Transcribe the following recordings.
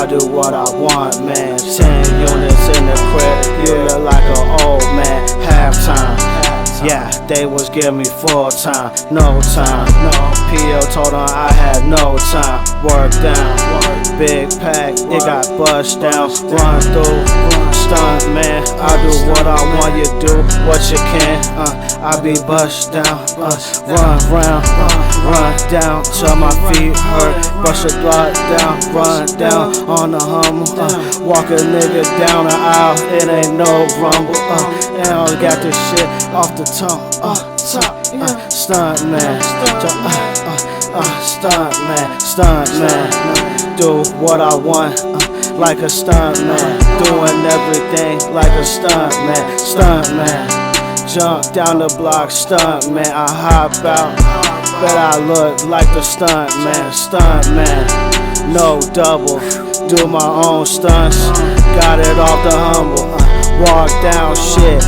I do what I want, man. 10 units in the crib, you look like an old man. Halftime, yeah, they was giving me full time, no time. P.O. told them I had no time. Work down, big pack, it got bust down. Run through, Stuntman, I do what I want, you do what you can. I be bust down, run round, run down till my feet hurt. Brush the blood down, run down on the Hummer. Walk a nigga down the aisle, it ain't no rumble. And I got this shit off the tongue. Stuntman, stuntman, do what I want, like a stuntman, doing everything like a stuntman, jump down the block, stuntman, I hop out, bet I look like the stuntman, no double, do my own stunts, got it off the humble, walk down shit,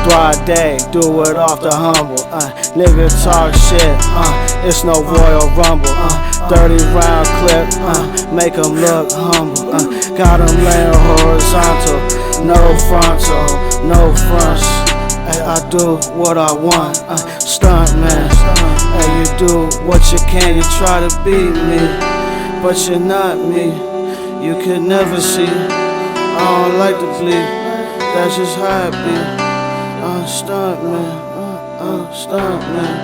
Thrive day, do it off the humble. Nigga talk shit, it's no Royal Rumble. 30 round clip, make them look humble. Got them laying horizontal, no frontal, no fronts. I do what I want, Stuntman. You do what you can, you try to beat me, but you're not me. You can never see, I don't like to bleed, that's just how it be. Stuntman, stuntman.